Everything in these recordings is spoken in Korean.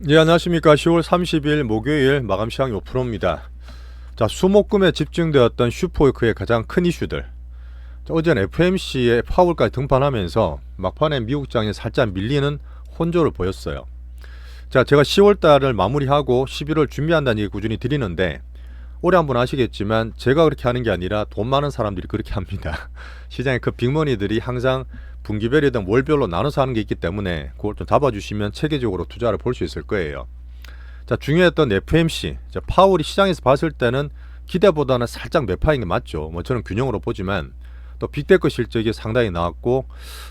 예, 안녕하십니까. 10월 30일 목요일 마감 시황 요프로입니다. 자, 수목금에 집중되었던 슈퍼위크의 가장 큰 이슈들. 자, 어제는 FMC의 파월까지 등판하면서 막판에 미국장이 살짝 밀리는 혼조를 보였어요. 자, 제가 10월 달을 마무리하고 11월 준비한다는 얘기 꾸준히 드리는데 올해 한번 아시겠지만 제가 그렇게 하는 게 아니라 돈 많은 사람들이 그렇게 합니다. 시장에 그 빅머니들이 항상 분기별이든 월별로 나눠서 하는 게 있기 때문에 그걸 좀 잡아주시면 체계적으로 투자를 볼 수 있을 거예요. 자, 중요했던 FMC, 자, 파월이 시장에서 봤을 때는 기대보다는 살짝 매파인 게 맞죠. 뭐 저는 균형으로 보지만 또 빅테크 실적이 상당히 나왔고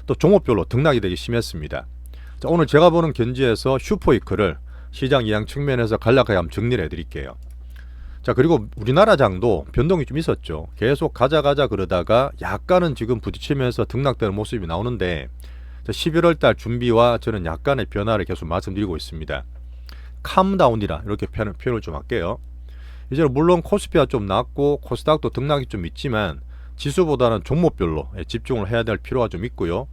또 종목별로 등락이 되게 심했습니다. 자, 오늘 제가 보는 견지에서 슈퍼이크를 시장 이양 측면에서 간략하게 한번 정리를 해드릴게요. 자, 그리고 우리나라 장도 변동이 좀 있었죠. 계속 가자 그러다가 약간은 지금 부딪히면서 등락되는 모습이 나오는데 11월 달 준비와 저는 약간의 변화를 계속 말씀드리고 있습니다. 캄다운이라 이렇게 표현을 좀 할게요. 이제 물론 코스피가 좀 낮고 코스닥도 등락이 좀 있지만 지수보다는 종목별로 집중을 해야 될 필요가 좀 있고요.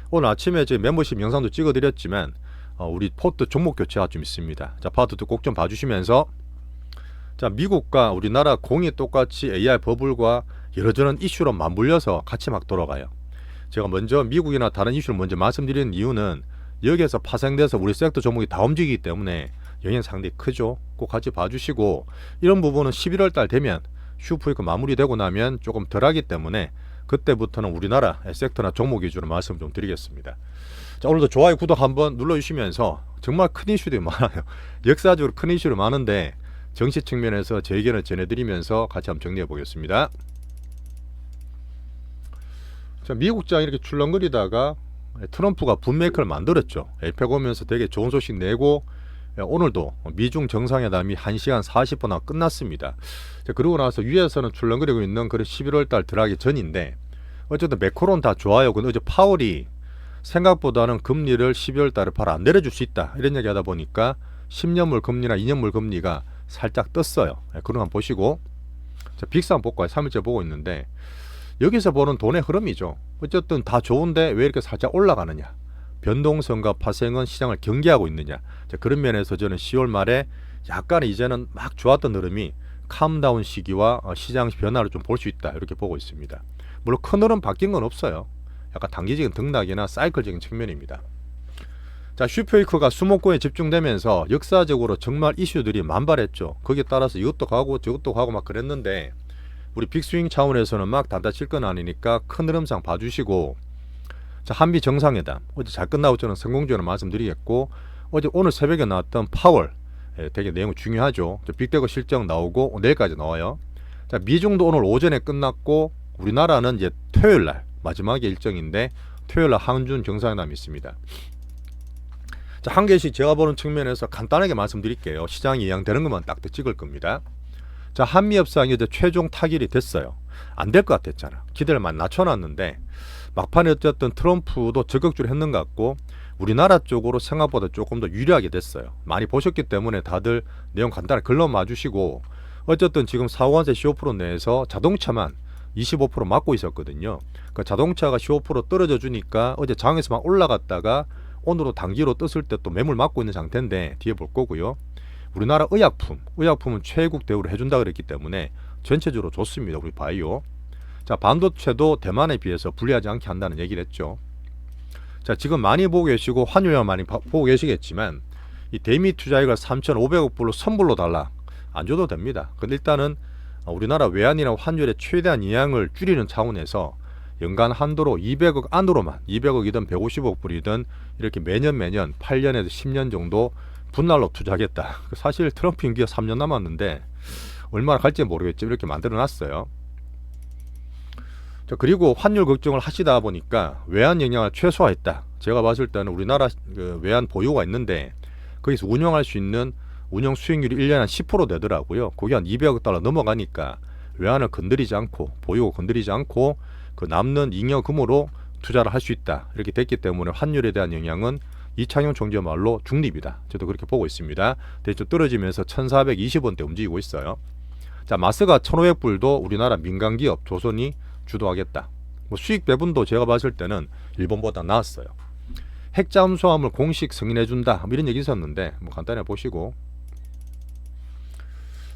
오늘 아침에 제 멤버십 영상도 찍어드렸지만 우리 포트 종목 교체가 좀 있습니다. 자, 파트도 꼭 좀 봐주시면서 자, 미국과 우리나라 공이 똑같이 AI 버블과 이러저런 이슈로 맞물려서 같이 막 돌아가요. 제가 먼저 미국이나 다른 이슈를 먼저 말씀드리는 이유는 여기에서 파생돼서 우리 섹터 종목이 다 움직이기 때문에 영향이 상당히 크죠. 꼭 같이 봐주시고 이런 부분은 11월 달 되면 슈퍼위크 마무리되고 나면 조금 덜하기 때문에 그때부터는 우리나라 섹터나 종목 위주로 말씀 좀 드리겠습니다. 자, 오늘도 좋아요 구독 한번 눌러주시면서 정말 큰 이슈들이 많아요. 역사적으로 큰 이슈를 많은데 정치 측면에서 제 의견을 전해드리면서 같이 한번 정리해 보겠습니다. 자, 미국장 이렇게 출렁거리다가 트럼프가 분메이커를 만들었죠. 에이펙 오면서 되게 좋은 소식 내고 오늘도 미중 정상회담이 1시간 40분 끝났습니다. 자, 그러고 나서 위에서는 출렁거리고 있는 그런 11월 달 들어가기 전인데 어쨌든 매크로는 다 좋아요. 근데 어제 파월이 생각보다는 금리를 12월 달에 바로 안 내려줄 수 있다 이런 얘기 하다 보니까 10년물 금리나 2년물 금리가 살짝 떴어요. 그런 거 한번 보시고 자, 빅스 한번 볼까요? 3일째 보고 있는데 여기서 보는 돈의 흐름이죠. 어쨌든 다 좋은데 왜 이렇게 살짝 올라가느냐, 변동성과 파생은 시장을 경계하고 있느냐. 자, 그런 면에서 저는 10월 말에 약간 이제는 막 좋았던 흐름이 캄다운 시기와 시장 변화를 좀 볼 수 있다 이렇게 보고 있습니다. 물론 큰 흐름 바뀐 건 없어요. 약간 단기적인 등락이나 사이클적인 측면입니다. 자, 슈퍼위크가 수목금에 집중되면서 역사적으로 정말 이슈들이 만발했죠. 거기에 따라서 이것도 가고 저것도 가고 막 그랬는데 우리 빅스윙 차원에서는 막 단다 칠 건 아니니까 큰 흐름상 봐주시고 자, 한미 정상회담 어제 잘 끝나고 저는 성공적으로 말씀드리겠고 어제 오늘 새벽에 나왔던 파월 되게 내용 중요하죠. 빅테크 실적 나오고 내일까지 나와요. 자, 미중도 오늘 오전에 끝났고 우리나라는 이제 토요일날 마지막에 일정인데 토요일날 한중 정상회담이 있습니다. 자, 한 개씩 제가 보는 측면에서 간단하게 말씀드릴게요. 시장이 이양되는 것만 딱 찍을 겁니다. 자, 한미 협상이 이제 최종 타결이 됐어요. 안 될 것 같았잖아. 기대를 많이 낮춰놨는데 막판에 어쨌든 트럼프도 적극적으로 했는 것 같고 우리나라 쪽으로 생각보다 조금 더 유리하게 됐어요. 많이 보셨기 때문에 다들 내용 간단하게 글러봐 주시고 어쨌든 지금 사후관세 15% 내에서 자동차만 25% 막고 있었거든요. 그 자동차가 15% 떨어져 주니까 어제 장에서 막 올라갔다가 오늘도 단기로 떴을 때 또 매물 맞고 있는 상태인데 뒤에 볼 거고요. 우리나라 의약품은 최국 대우를 해준다 그랬기 때문에 전체적으로 좋습니다. 우리 바이오. 자, 반도체도 대만에 비해서 불리하지 않게 한다는 얘기를 했죠. 자, 지금 많이 보고 계시고 환율을 많이 보고 계시겠지만 이 대미 투자액을 3,500억 불로 선불로 달라 안 줘도 됩니다. 근데 일단은 우리나라 외환이나 환율의 최대한 영향을 줄이는 차원에서 연간 한도로 200억 안으로만 200억이든 150억 불이든 이렇게 매년 8년에서 10년 정도 분할로 투자하겠다. 사실 트럼프 임기가 3년 남았는데 얼마나 갈지 모르겠지만 이렇게 만들어 놨어요. 자, 그리고 환율 걱정을 하시다 보니까 외환 영향을 최소화했다. 제가 봤을 때는 우리나라 그 외환 보유가 있는데 거기서 운영할 수 있는 운영 수익률이 1년에 한 10% 되더라고요. 그게 한 200억 달러 넘어가니까 외환을 건드리지 않고 보유고 건드리지 않고 그 남는 잉여금으로 투자를 할 수 있다. 이렇게 됐기 때문에 환율에 대한 영향은 이창용 총재 말로 중립이다. 저도 그렇게 보고 있습니다. 대충 떨어지면서 1420원대 움직이고 있어요. 자, 마스가 1500불도 우리나라 민간기업 조선이 주도하겠다. 뭐 수익 배분도 제가 봤을 때는 일본보다 나았어요. 핵 잠수함을 공식 승인해준다 뭐 이런 얘기 있었는데 뭐 간단히 보시고,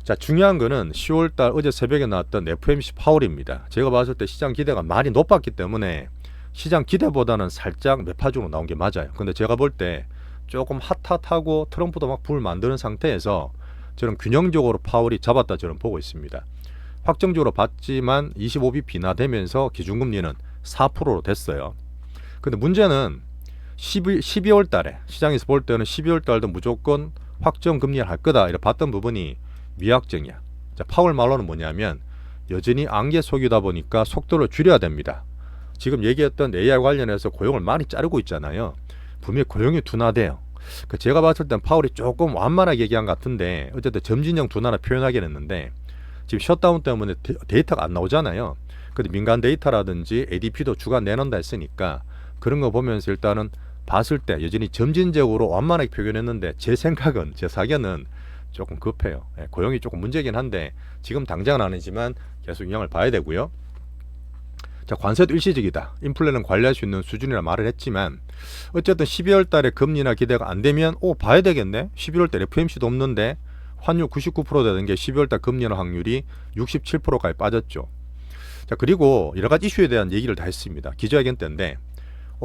자 중요한 거는 10월달 어제 새벽에 나왔던 FOMC 파월입니다. 제가 봤을 때 시장 기대가 많이 높았기 때문에 시장 기대보다는 살짝 매파적으로 나온 게 맞아요. 근데 제가 볼 때 조금 핫하고 트럼프도 막 불 만드는 상태에서 저는 균형적으로 파월이 잡았다 저는 보고 있습니다. 확정적으로 봤지만 25bp 인하되면서 기준금리는 4%로 됐어요. 근데 문제는 12월 달에 시장에서 볼 때는 12월 달도 무조건 확정금리를 할 거다 이렇게 봤던 부분이 미확정이야. 자, 파월 말로는 뭐냐면 여전히 안개 속이다 보니까 속도를 줄여야 됩니다. 지금 얘기했던 AI 관련해서 고용을 많이 자르고 있잖아요. 분명히 고용이 둔화돼요. 제가 봤을 땐 파월이 조금 완만하게 얘기한 것 같은데 어쨌든 점진형 둔화를 표현하긴 했는데 지금 셧다운 때문에 데이터가 안 나오잖아요. 근데 민간 데이터라든지 ADP도 주간 내놓는다 했으니까 그런 거 보면서 일단은 봤을 때 여전히 점진적으로 완만하게 표현했는데 제 생각은, 제 사견은 조금 급해요. 고용이 조금 문제긴 한데 지금 당장은 아니지만 계속 영향을 봐야 되고요. 자, 관세도 일시적이다. 인플레는 관리할 수 있는 수준이라 말을 했지만 어쨌든 12월 달에 금리나 기대가 안 되면 봐야 되겠네. 11월 달에 FOMC도 없는데 환율 99% 되는 게 12월 달 금리 인하 확률이 67%까지 빠졌죠. 자, 그리고 여러 가지 이슈에 대한 얘기를 다 했습니다. 기자회견 때인데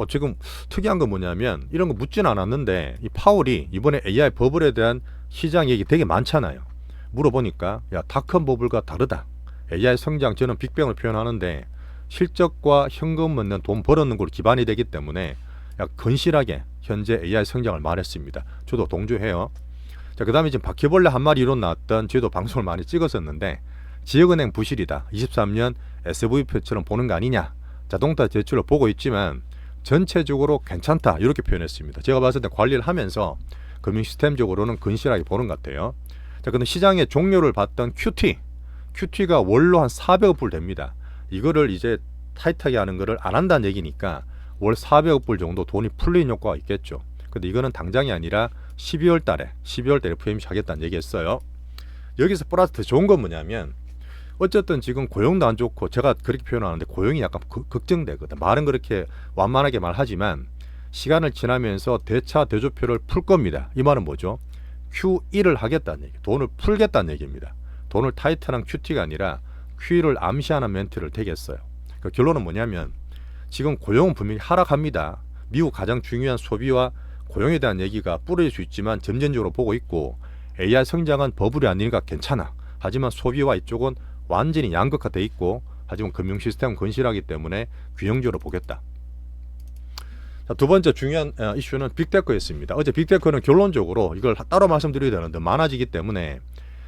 지금 특이한 건 뭐냐면 이런 거 묻지는 않았는데 이 파월이 이번에 AI 버블에 대한 시장 얘기 되게 많잖아요. 물어보니까 야, 닷컴 버블과 다르다. AI 성장, 저는 빅뱅을 표현하는데 실적과 현금 얻는 돈 벌었는 걸로 기반이 되기 때문에 건실하게 현재 AI 성장을 말했습니다. 저도 동조해요. 자, 그 다음에 지금 바퀴벌레 한 마리 이론 나왔던, 저도 방송을 많이 찍었었는데 지역은행 부실이다. 23년 SV표처럼 보는 거 아니냐. 자동차 대출을 보고 있지만 전체적으로 괜찮다 이렇게 표현했습니다. 제가 봤을 때 관리를 하면서 금융 시스템적으로는 건실하게 보는 것 같아요. 자, 근데 시장의 종료를 봤던 QT가 월로 한 400억 불 됩니다. 이거를 이제 타이트하게 하는 거를 안 한다는 얘기니까 월 400억 불 정도 돈이 풀리는 효과가 있겠죠. 근데 이거는 당장이 아니라 12월 달에 FOMC 하겠다는 얘기했어요. 여기서 플러스 더 좋은 건 뭐냐면 어쨌든 지금 고용도 안 좋고, 제가 그렇게 표현하는데 고용이 약간 걱정되거든. 말은 그렇게 완만하게 말하지만 시간을 지나면서 대차 대조표를 풀 겁니다. 이 말은 뭐죠? QE를 하겠다는 얘기, 돈을 풀겠다는 얘기입니다. 돈을 타이트한 QT가 아니라 QE를 암시하는 멘트를 대겠어요. 그 결론은 뭐냐면 지금 고용은 분명히 하락합니다. 미국 가장 중요한 소비와 고용에 대한 얘기가 뿌려질 수 있지만 점진적으로 보고 있고, AI 성장은 버블이 아니니까 괜찮아. 하지만 소비와 이쪽은 완전히 양극화돼 있고, 하지만 금융 시스템은 건실하기 때문에 균형적으로 보겠다. 자, 두 번째 중요한 이슈는 빅테크였습니다. 어제 빅테크는 결론적으로 이걸 따로 말씀드려야 되는데 많아지기 때문에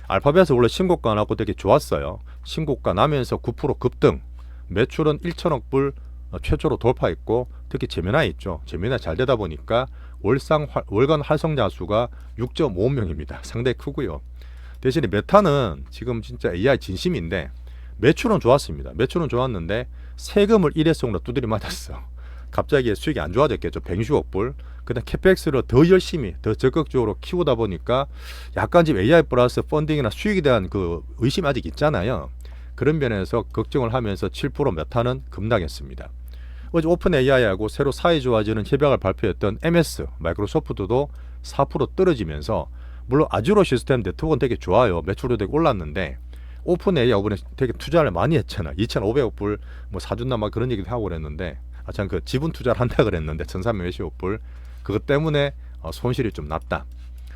알파벳은 원래 신고가 나고 되게 좋았어요. 신고가 나면서 9% 급등, 매출은 1천억 불 최초로 돌파했고, 특히 제미나이 있죠. 제미나이 잘 되다 보니까 월간 활성자 수가 6.5명입니다. 상당히 크고요. 대신에 메타는 지금 진짜 AI 진심인데 매출은 좋았습니다. 매출은 좋았는데 세금을 일회성으로 두드려 맞았어. 갑자기 수익이 안 좋아졌겠죠. 160억 불. 그다음 캐펙스를 더 열심히, 더 적극적으로 키우다 보니까 약간 지금 AI 플러스 펀딩이나 수익에 대한 그 의심이 아직 있잖아요. 그런 면에서 걱정을 하면서 7% 메타는 급락했습니다. 어제 오픈 AI하고 새로 사이 좋아지는 협약을 발표했던 MS, 마이크로소프트도 4% 떨어지면서, 물론 아주로 시스템 네트워크는 되게 좋아요. 매출도 되게 올랐는데 오픈 AI 이번에 되게 투자를 많이 했잖아. 2,500억 불 뭐 사준다 막 그런 얘기도 하고 그랬는데, 참 그 지분 투자를 한다 그랬는데 1,300억 불 그것 때문에 손실이 좀 났다.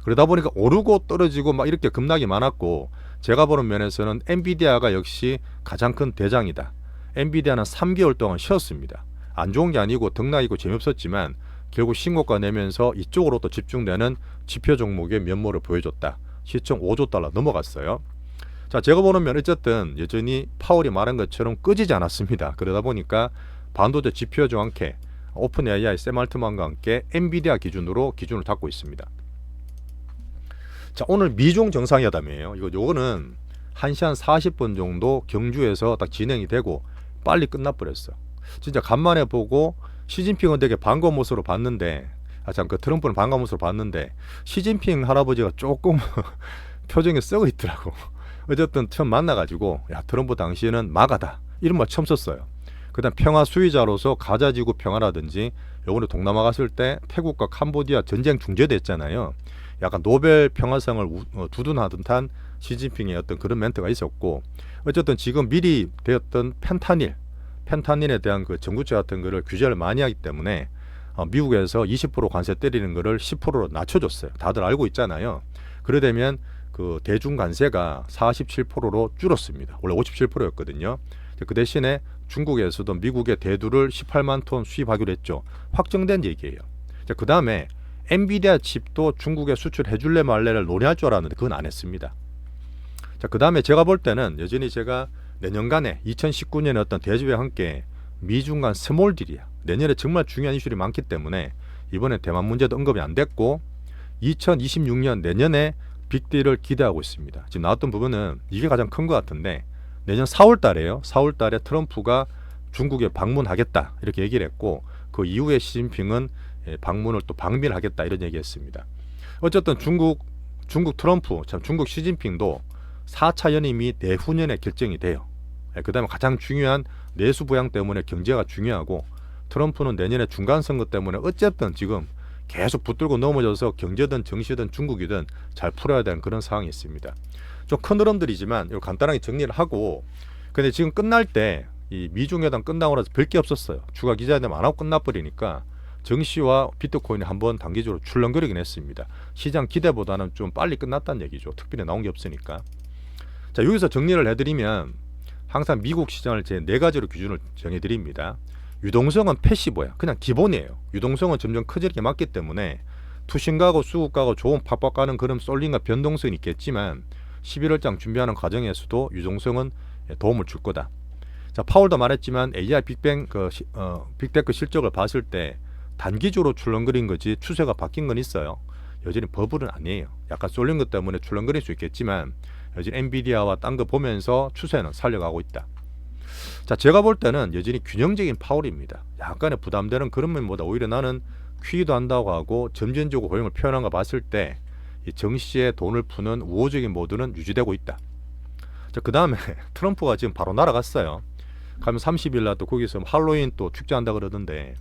그러다 보니까 오르고 떨어지고 막 이렇게 급락이 많았고, 제가 보는 면에서는 엔비디아가 역시 가장 큰 대장이다. 엔비디아는 3개월 동안 쉬었습니다. 안 좋은 게 아니고 등락이고 재미없었지만 결국 신고가 내면서 이쪽으로 또 집중되는 지표 종목의 면모를 보여줬다. 시총 5조 달러 넘어갔어요. 자, 제가 보는 면 어쨌든 여전히 파월이 말한 것처럼 끄지지 않았습니다. 그러다 보니까 반도체 지표 정확해 오픈 AI 샘 알트만과 함께 엔비디아 기준으로 기준을 닫고 있습니다. 자, 오늘 미중 정상회담이에요. 요거는 1시 한 40분 정도 경주에서 딱 진행이 되고 빨리 끝나버렸어. 진짜 간만에 보고 시진핑은 되게 반가운 모습으로 봤는데, 참 그 트럼프는 반가운 모습으로 봤는데 시진핑 할아버지가 조금 표정이 썩어 있더라고. 어쨌든 처음 만나가지고 야, 트럼프 당시에는 마가다 이런 말 처음 썼어요. 그다음 평화 수위자로서 가자지구 평화라든지 요번에 동남아 갔을 때 태국과 캄보디아 전쟁 중재됐잖아요. 약간 노벨 평화상을 두둔하던 듯한 시진핑의 어떤 그런 멘트가 있었고, 어쨌든 지금 미리 되었던 펜타닐에 대한 그 전구체 같은 거를 규제를 많이 하기 때문에 미국에서 20% 관세 때리는 거를 10%로 낮춰줬어요. 다들 알고 있잖아요. 그래 되면 그 대중 관세가 47%로 줄었습니다. 원래 57%였거든요. 그 대신에 중국에서도 미국의 대두를 18만 톤 수입하기로 했죠. 확정된 얘기예요. 그 다음에 엔비디아 칩도 중국에 수출해 줄래 말래를 논의할 줄 알았는데 그건 안 했습니다. 자, 그 다음에 제가 볼 때는 여전히 제가 내년간에 2019년에 어떤 대접에 함께 미중 간 스몰 딜이야. 내년에 정말 중요한 이슈들이 많기 때문에 이번에 대만 문제도 언급이 안 됐고 2026년 내년에 빅딜을 기대하고 있습니다. 지금 나왔던 부분은 이게 가장 큰 것 같은데 내년 4월 달에요. 4월 달에 트럼프가 중국에 방문하겠다 이렇게 얘기를 했고 그 이후에 시진핑은 방문을 또 방미하겠다 이런 얘기했습니다. 어쨌든 중국 트럼프 참 중국 시진핑도 4차 연임이 내후년에 결정이 돼요. 그 다음에 가장 중요한 내수 부양 때문에 경제가 중요하고 트럼프는 내년에 중간 선거 때문에 어쨌든 지금 계속 붙들고 넘어져서 경제든 정치든 중국이든 잘 풀어야 되는 그런 상황이 있습니다. 좀 큰 흐름들이지만 이거 간단하게 정리를 하고 근데 지금 끝날 때 이 미중회담 끝나고 나서 별 게 없었어요. 추가 기자회담 안 하고 끝나버리니까 정시와 비트코인이 한번 단기적으로 출렁거리긴 했습니다. 시장 기대보다는 좀 빨리 끝났다는 얘기죠. 특별히 나온 게 없으니까. 자, 여기서 정리를 해드리면 항상 미국 시장을 제 4가지로 기준을 정해드립니다. 유동성은 패시브야. 그냥 기본이에요. 유동성은 점점 커지게 맞기 때문에 투신가고 수급가고 좋은 팍팍 가는 그런 쏠림과 변동성이 있겠지만 11월장 준비하는 과정에서도 유동성은 도움을 줄 거다. 자, 파월도 말했지만 AI 빅테크 실적을 봤을 때 단기적으로 출렁거린 거지 추세가 바뀐 건 있어요. 여전히 버블은 아니에요. 약간 쏠린 것 때문에 출렁거릴 수 있겠지만 여전히 엔비디아와 딴 거 보면서 추세는 살려가고 있다. 자, 제가 볼 때는 여전히 균형적인 파월입니다. 약간의 부담되는 그런 면보다 오히려 나는 퀴기도 한다고 하고 점진적으로 고용을 표현한 거 봤을 때 이 정시에 돈을 푸는 우호적인 모드는 유지되고 있다. 자, 그 다음에 트럼프가 지금 바로 날아갔어요. 가면 30일 날 또 거기서 할로윈 또 축제한다 그러던데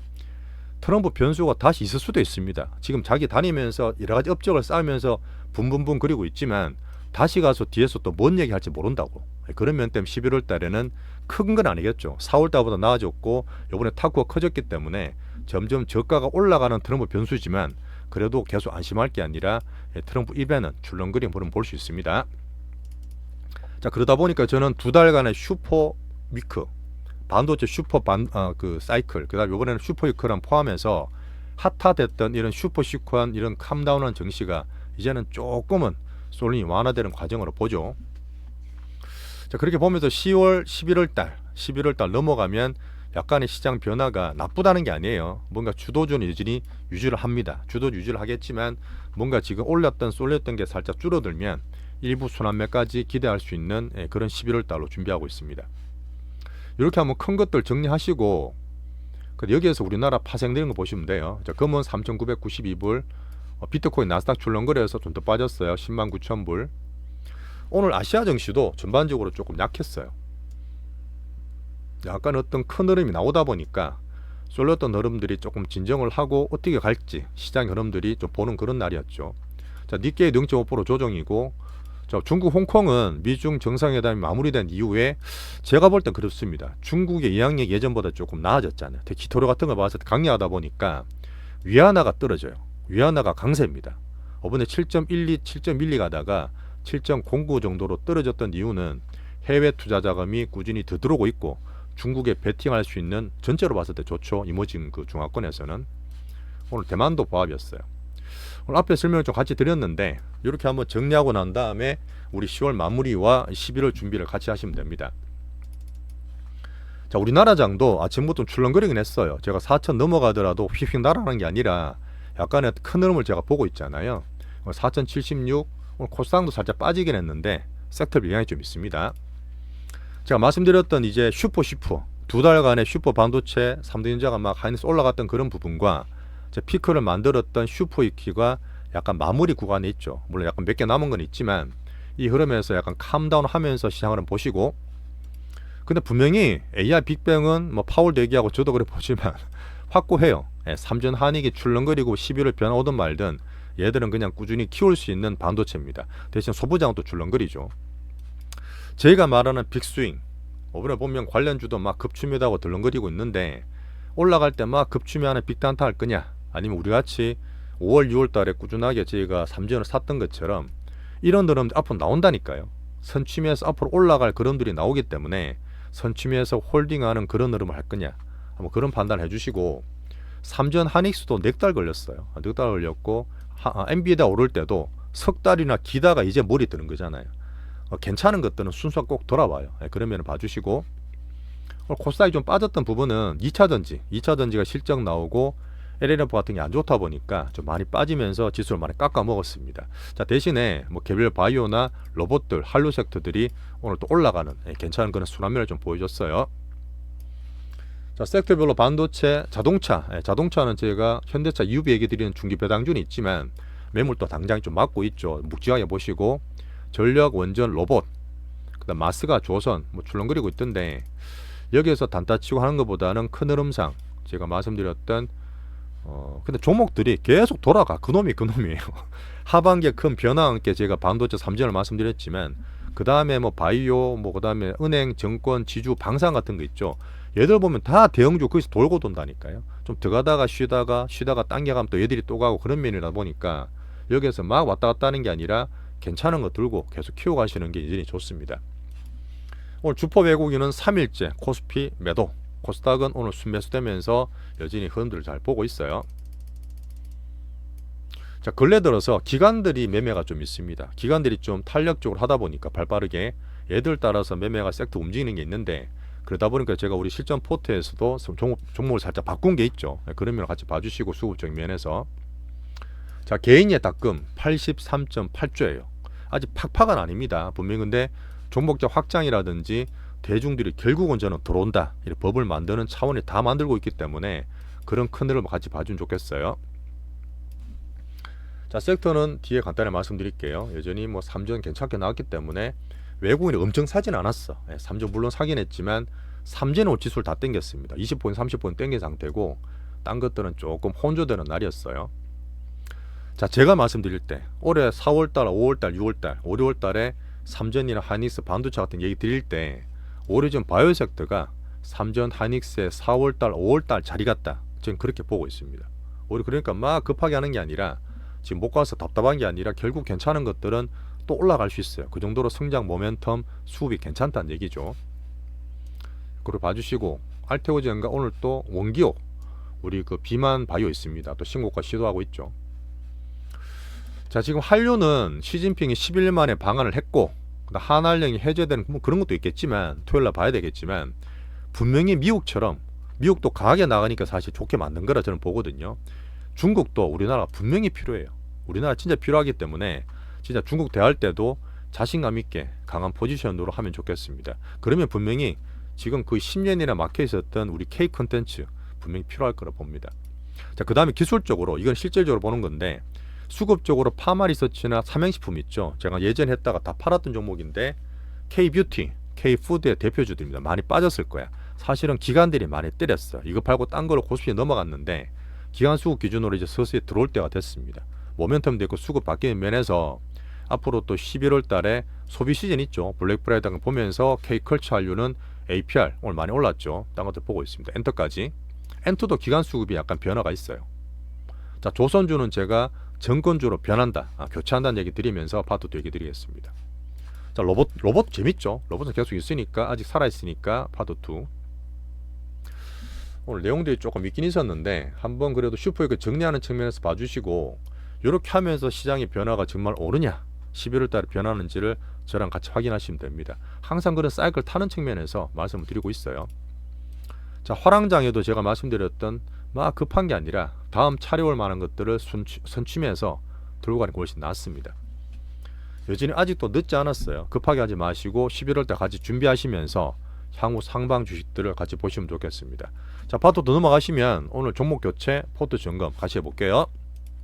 트럼프 변수가 다시 있을 수도 있습니다. 지금 자기 다니면서 여러 가지 업적을 쌓으면서 붐붐붐 그리고 있지만 다시 가서 뒤에서 또 뭔 얘기 할지 모른다고. 그런 면 때문에 11월 달에는 큰 건 아니겠죠. 4월 달보다 나아졌고 이번에 타구가 커졌기 때문에 점점 저가가 올라가는 트럼프 변수지만 그래도 계속 안심할 게 아니라 트럼프 입에는 출렁거림을 볼 수 있습니다. 자, 그러다 보니까 저는 2달간의 슈퍼 위크 반도체 그 사이클 그다음 이번에는 슈퍼 위크랑 포함해서 핫화됐던 이런 슈퍼 시크한 이런 캄다운한 정시가 이제는 조금은 쏠림이 완화되는 과정으로 보죠. 자, 그렇게 보면서 10월, 11월 달 넘어가면 약간의 시장 변화가 나쁘다는 게 아니에요. 뭔가 주도주는 여전히 유지를 합니다. 주도 유지를 하겠지만 뭔가 지금 올렸던 쏠렸던 게 살짝 줄어들면 일부 순환매까지 기대할 수 있는 그런 11월 달로 준비하고 있습니다. 이렇게 한번 큰 것들 정리하시고 여기에서 우리나라 파생되는 거 보시면 돼요. 자, 금은 3,992불, 비트코인 나스닥 출렁거려서 좀 더 빠졌어요. 109,000불. 오늘 아시아 증시도 전반적으로 조금 약했어요. 약간 어떤 큰 흐름이 나오다 보니까 쏠렸던 흐름들이 조금 진정을 하고 어떻게 갈지 시장 흐름들이 좀 보는 그런 날이었죠. 자, 니케이 0.5% 조정이고 자, 중국 홍콩은 미중 정상회담이 마무리된 이후에 제가 볼 땐 그렇습니다. 중국의 이항력 예전보다 조금 나아졌잖아요. 특히 기토류 같은 거 봐서 강력하다 보니까 위안화가 떨어져요. 위안화가 강세입니다. 이번에 7.12, 7.12 가다가 7.09 정도로 떨어졌던 이유는 해외 투자 자금이 꾸준히 더 들어오고 있고 중국에 베팅할 수 있는 전체로 봤을 때 좋죠. 이머징 그 중화권에서는. 오늘 대만도 보합이었어요. 오늘 앞에 설명을 좀 같이 드렸는데 이렇게 한번 정리하고 난 다음에 우리 10월 마무리와 11월 준비를 같이 하시면 됩니다. 자, 우리나라 장도 아침부터 출렁거리긴 했어요. 제가 4천 넘어가더라도 휙휙 날아가는 게 아니라 약간의 큰 흐름을 제가 보고 있잖아요. 4,076 오늘 코스닥도 살짝 빠지긴 했는데 섹터 영향이 좀 있습니다. 제가 말씀드렸던 이제 슈퍼 2달간의 슈퍼 반도체 3대 전자가 막 하이닉스 올라갔던 그런 부분과 피크를 만들었던 슈퍼 위키가 약간 마무리 구간에 있죠. 물론 약간 몇 개 남은 건 있지만 이 흐름에서 약간 캄다운 하면서 시장을 보시고 근데 분명히 AI 빅뱅은 뭐 파월도 얘기하고 저도 그래 보지만 확고해요. 삼전 한익이 출렁거리고 11월 변화 오든 말든 얘들은 그냥 꾸준히 키울 수 있는 반도체입니다. 대신 소부장은 또 출렁거리죠. 저희가 말하는 빅스윙, 이번에 보면 관련주도 막 급추매하고 덜렁거리고 있는데 올라갈 때 막 급추매하는 빅단타 할 거냐, 아니면 우리같이 5월 6월 달에 꾸준하게 저희가 삼전을 샀던 것처럼 이런 흐름 앞으로 나온다니까요. 선취매에서 앞으로 올라갈 그런들이 나오기 때문에 선취매에서 홀딩하는 그런 흐름을 할 거냐, 한번 그런 판단을 해주시고, 삼전 한익수도 4달 걸렸어요. 4달 걸렸고 엔비디아 오를 때도 석 달이나 기다가 이제 머리 드는 거잖아요. 괜찮은 것들은 순서가 꼭 돌아와요. 그러면 봐주시고, 코스닥이 좀 빠졌던 부분은 2차전지가 실적 나오고 LLF 같은 게 안 좋다 보니까 좀 많이 빠지면서 지수를 많이 깎아 먹었습니다. 자, 대신에 뭐 개별 바이오나 로봇들, 한류 섹터들이 오늘 또 올라가는 괜찮은 그런 순환면을 좀 보여줬어요. 자, 섹터별로 반도체, 자동차는 제가 현대차 EUV 얘기 드리는 중기 배당준이 있지만 매물도 당장 좀 맞고 있죠. 묵직하게 보시고, 전력, 원전, 로봇, 그다음 마스가, 조선 뭐 출렁거리고 있던데, 여기에서 단타 치고 하는 것보다는 큰 흐름상 제가 말씀드렸던 근데 종목들이 계속 돌아가. 그놈이에요. 하반기에 큰 변화와 함께 제가 반도체 3전을 말씀드렸지만, 그 다음에 뭐 바이오, 뭐 그 다음에 은행, 증권, 지주, 방산 같은 거 있죠. 얘들 보면 다 대형주 거기서 돌고 돈다니까요. 좀 들어가다가 쉬다가 당겨가면 또 얘들이 또 가고 그런 면이다 보니까 여기에서 막 왔다 갔다 하는 게 아니라 괜찮은 거 들고 계속 키워가시는 게 여전히 좋습니다. 오늘 주포 외국인은 3일째 코스피 매도, 코스닥은 오늘 순매수되면서 여전히 흐름들을 잘 보고 있어요. 자, 근래 들어서 기관들이 매매가 좀 있습니다. 기관들이 좀 탄력적으로 하다 보니까 발빠르게 얘들 따라서 매매가 섹터 움직이는 게 있는데, 그러다 보니까 제가 우리 실전 포트에서도 종목을 살짝 바꾼 게 있죠. 그런 면을 같이 봐주시고, 수급적 면에서. 자, 개인의 닥금 83.8조예요. 아직 팍팍은 아닙니다. 분명히. 근데 종목적 확장이라든지 대중들이 결국은 저는 들어온다, 이렇게 법을 만드는 차원이 다 만들고 있기 때문에 그런 큰 흐름을 같이 봐주면 좋겠어요. 자, 섹터는 뒤에 간단히 말씀드릴게요. 여전히 뭐 삼전 괜찮게 나왔기 때문에 외국인이 엄청 사진 않았어. 삼전 물론 사긴 했지만 삼전 올 지수를 다 땡겼습니다. 20포인트 30포인트 땡긴 상태고, 딴 것들은 조금 혼조되는 날이었어요. 자, 제가 말씀드릴 때 올해 4월달, 5월달, 6월달, 5, 6월달에 삼전이나 하이닉스, 반도체 같은 얘기 드릴 때 오리진 바이오 섹터가 삼전 하이닉스의 4월달, 5월달 자리 같다, 저는 그렇게 보고 있습니다. 우리 그러니까 막 급하게 하는 게 아니라, 지금 못 가서 답답한 게 아니라 결국 괜찮은 것들은 또 올라갈 수 있어요. 그 정도로 성장 모멘텀, 수급이 괜찮다는 얘기죠. 그리고 봐주시고, 알테오젠가 오늘 또 원기호, 우리 그 비만 바이오 있습니다. 또 신고가 시도하고 있죠. 자, 지금 한류는 시진핑이 11년 만에 방한을 했고, 한한령이 해제되는 뭐 그런 것도 있겠지만, 토요일날 봐야 되겠지만, 분명히 미국도 강하게 나가니까 사실 좋게 만든 거라 저는 보거든요. 중국도 우리나라 분명히 필요해요. 우리나라 진짜 필요하기 때문에 진짜 중국 대할 때도 자신감 있게 강한 포지션으로 하면 좋겠습니다. 그러면 분명히 지금 그 10년이나 막혀 있었던 우리 K 컨텐츠 분명히 필요할 거라 봅니다. 자, 그 다음에 기술적으로, 이건 실질적으로 보는 건데, 수급적으로 파마리서치나 삼행식품 있죠. 제가 예전에 했다가 다 팔았던 종목인데, K뷰티, K푸드의 대표주들입니다. 많이 빠졌을 거야. 사실은 기관들이 많이 때렸어. 이거 팔고 딴 거로 고스피에 넘어갔는데, 기관 수급 기준으로 이제 서서히 들어올 때가 됐습니다. 모멘텀도 있고 수급 바뀌는 면에서 앞으로 또 11월 달에 소비 시즌 있죠. 블랙 프라이드 등 보면서 K컬처 한류는 APR 오늘 많이 올랐죠. 딴 것들 보고 있습니다. 엔터까지. 엔터도 기관 수급이 약간 변화가 있어요. 자, 조선주는 제가 정권주로 변한다, 교체한다는 얘기 드리면서 파트도 얘기 드리겠습니다. 자, 로봇 재밌죠. 로봇은 계속 있으니까, 아직 살아있으니까 파트 2. 오늘 내용들이 조금 있긴 있었는데 한번 그래도 슈퍼이그 정리하는 측면에서 봐주시고, 이렇게 하면서 시장의 변화가 정말 오르냐, 11월 달에 변하는지를 저랑 같이 확인하시면 됩니다. 항상 그런 사이클 타는 측면에서 말씀을 드리고 있어요. 자, 화랑장에도 제가 말씀드렸던 막 급한 게 아니라 다음 차려올 만한 것들을 선취면서 들고 가는 게 훨씬 낫습니다. 여전히 아직도 늦지 않았어요. 급하게 하지 마시고 11월 때 같이 준비하시면서 향후 상방 주식들을 같이 보시면 좋겠습니다. 자, 파트 더 넘어가시면 오늘 종목 교체, 포트 점검 같이 해볼게요.